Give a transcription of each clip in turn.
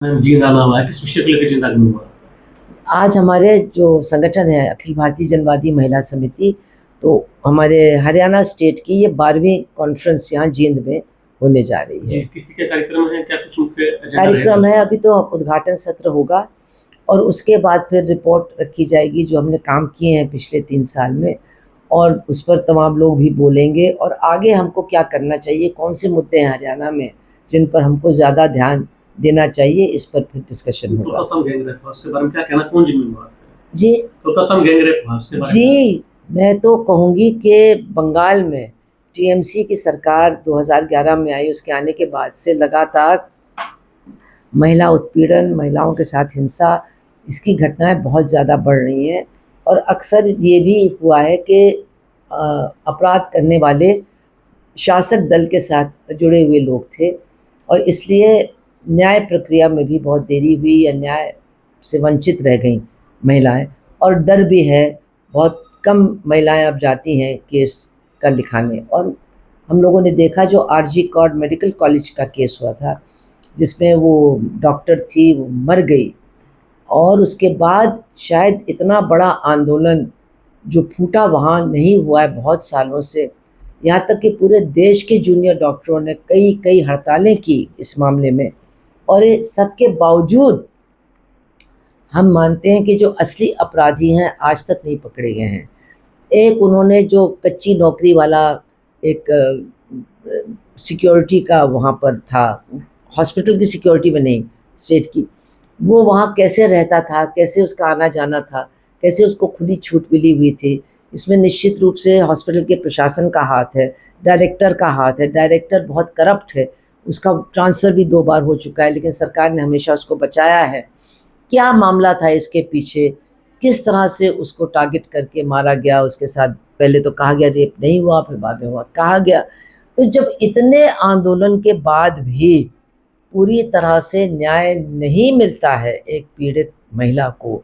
जिंदा हुआ है, किस विषय को लेकर जिंदा नहीं हुआ? आज हमारे जो संगठन है अखिल भारतीय जनवादी महिला समिति, तो हमारे हरियाणा स्टेट की ये 12वीं कॉन्फ्रेंस यहाँ जींद में होने जा रही जी, है। किसी के कार्यक्रम है, क्या कुछ मुख्य एजेंडा कार्यक्रम है, रहेगा? अभी तो उद्घाटन सत्र होगा और उसके बाद फिर रिपोर्ट रखी जाएगी जो हमने काम किए हैं पिछले 3 साल में, और उस पर तमाम लोग भी बोलेंगे और आगे हमको क्या करना चाहिए, कौन से मुद्दे हैं हरियाणा में जिन पर हमको ज़्यादा ध्यान देना चाहिए, इस पर फिर डिस्कशन होगा। कोलकाता गैंगरेप हुआ, उसके बारे में क्या कहना, कौन जिम्मेदार है? जी कोलकाता गैंगरेप हुआ, उसके बारे में जी, मैं तो कहूँगी कि बंगाल में टीएमसी की सरकार 2011 में आई, उसके आने के बाद से लगातार महिला उत्पीड़न, महिलाओं के साथ हिंसा, इसकी घटनाएँ बहुत ज़्यादा बढ़ रही हैं और अक्सर ये भी हुआ है कि अपराध करने वाले शासक दल के साथ जुड़े हुए लोग थे और इसलिए न्याय प्रक्रिया में भी बहुत देरी हुई या न्याय से वंचित रह गईं महिलाएँ, और डर भी है, बहुत कम महिलाएँ अब जाती हैं केस का लिखाने। और हम लोगों ने देखा जो आरजी कॉर्ड मेडिकल कॉलेज का केस हुआ था, जिसमें वो डॉक्टर थी, वो मर गई और उसके बाद शायद इतना बड़ा आंदोलन जो फूटा वहाँ नहीं हुआ है बहुत सालों से। यहाँ तक कि पूरे देश के जूनियर डॉक्टरों ने कई कई हड़तालें की इस मामले में, और ये सबके बावजूद हम मानते हैं कि जो असली अपराधी हैं आज तक नहीं पकड़े गए हैं। एक उन्होंने जो कच्ची नौकरी वाला एक सिक्योरिटी का वहाँ पर था, हॉस्पिटल की सिक्योरिटी में नहीं, स्टेट की, वो वहाँ कैसे रहता था, कैसे उसका आना-जाना था, कैसे उसको खुली छूट मिली हुई थी। इसमें निश्चित रूप से हॉस्पिटल के प्रशासन का हाथ है, डायरेक्टर का हाथ है। डायरेक्टर बहुत करप्ट है, उसका ट्रांसफ़र भी 2 बार हो चुका है, लेकिन सरकार ने हमेशा उसको बचाया है। क्या मामला था इसके पीछे? किस तरह से उसको टारगेट करके मारा गया? उसके साथ पहले तो कहा गया रेप नहीं हुआ, फिर बाद में हुआ, कहा गया। तो जब इतने आंदोलन के बाद भी पूरी तरह से न्याय नहीं मिलता है एक पीड़ित महिला को,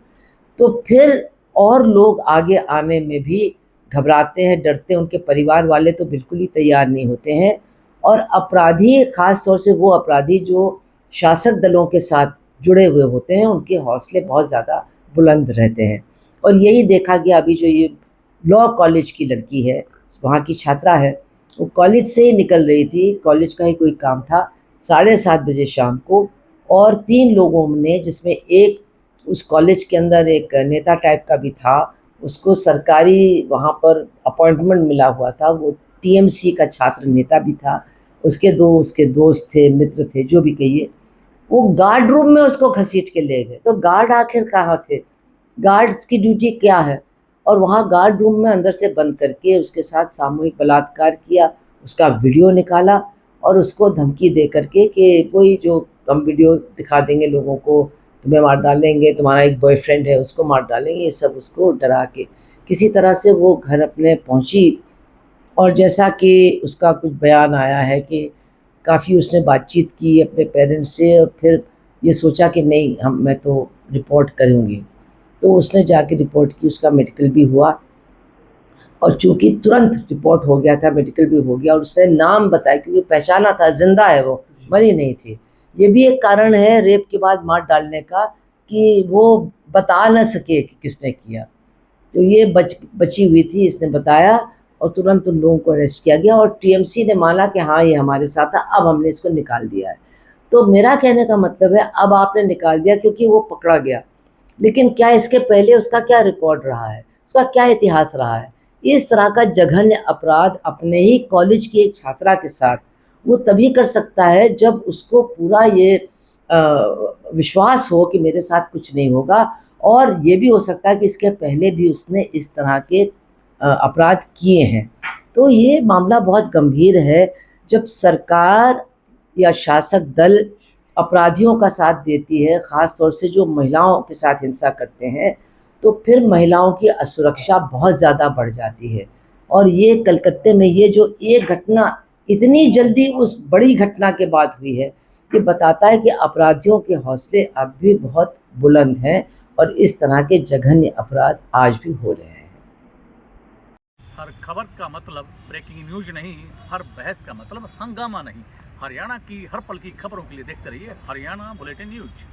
तो फिर और लोग आगे आने में भी घबराते हैं, डरते हैं। उनके परिवार वाले तो बिल्कुल ही तैयार नहीं होते हैं, और अपराधी, ख़ास तौर से वो अपराधी जो शासक दलों के साथ जुड़े हुए होते हैं, उनके हौसले बहुत ज़्यादा बुलंद रहते हैं। और यही देखा गया, अभी जो ये लॉ कॉलेज की लड़की है, वहाँ की छात्रा है, वो कॉलेज से ही निकल रही थी, कॉलेज का ही कोई काम था, 7:30 बजे शाम को, और 3 लोगों ने, जिसमें एक उस कॉलेज के अंदर एक नेता टाइप का भी था, उसको सरकारी वहाँ पर अपॉइंटमेंट मिला हुआ था, वो टीएमसी का छात्र नेता भी था, उसके 2 उसके दोस्त थे, मित्र थे, जो भी कहिए, वो गार्ड रूम में उसको घसीट के ले गए। तो गार्ड आखिर कहाँ थे? गार्ड्स की ड्यूटी क्या है? और वहाँ गार्ड रूम में अंदर से बंद करके उसके साथ सामूहिक बलात्कार किया, उसका वीडियो निकाला और उसको धमकी दे कर के कि वही जो हम वीडियो दिखा देंगे लोगों को, तुम्हें मार डालेंगे, तुम्हारा एक बॉयफ्रेंड है उसको मार डालेंगे, ये सब उसको डरा के किसी तरह से वो घर अपने पहुँची। और जैसा कि उसका कुछ बयान आया है कि काफ़ी उसने बातचीत की अपने पेरेंट्स से और फिर ये सोचा कि नहीं, हम मैं तो रिपोर्ट करूँगी। तो उसने जाके रिपोर्ट की, उसका मेडिकल भी हुआ, और चूँकि तुरंत रिपोर्ट हो गया था, मेडिकल भी हो गया, और उसने नाम बताया क्योंकि पहचाना था, ज़िंदा है वो, मरी नहीं थी। ये भी एक कारण है रेप के बाद मार डालने का कि वो बता ना सके कि किसने किया। तो ये बची हुई थी, इसने बताया और तुरंत उन लोगों को अरेस्ट किया गया और टीएमसी ने माना कि हाँ, ये हमारे साथ था, अब हमने इसको निकाल दिया है। तो मेरा कहने का मतलब है, अब आपने निकाल दिया क्योंकि वो पकड़ा गया, लेकिन क्या इसके पहले उसका क्या रिकॉर्ड रहा है, उसका क्या इतिहास रहा है? इस तरह का जघन्य अपराध अपने ही कॉलेज की एक छात्रा के साथ वो तभी कर सकता है जब उसको पूरा ये अ, विश्वास हो कि मेरे साथ कुछ नहीं होगा, और ये भी हो सकता है कि इसके पहले भी उसने इस तरह के अपराध किए हैं। तो ये मामला बहुत गंभीर है, जब सरकार या शासक दल अपराधियों का साथ देती है, ख़ास तौर से जो महिलाओं के साथ हिंसा करते हैं, तो फिर महिलाओं की असुरक्षा बहुत ज़्यादा बढ़ जाती है। और ये कलकत्ते में ये जो एक घटना इतनी जल्दी उस बड़ी घटना के बाद हुई है, ये बताता है कि अपराधियों के हौसले अब भी बहुत बुलंद हैं और इस तरह के जघन्य अपराध आज भी हो रहे हैं। हर खबर का मतलब ब्रेकिंग न्यूज नहीं, हर बहस का मतलब हंगामा नहीं। हरियाणा की हर पल की खबरों के लिए देखते रहिए हरियाणा बुलेटिन न्यूज।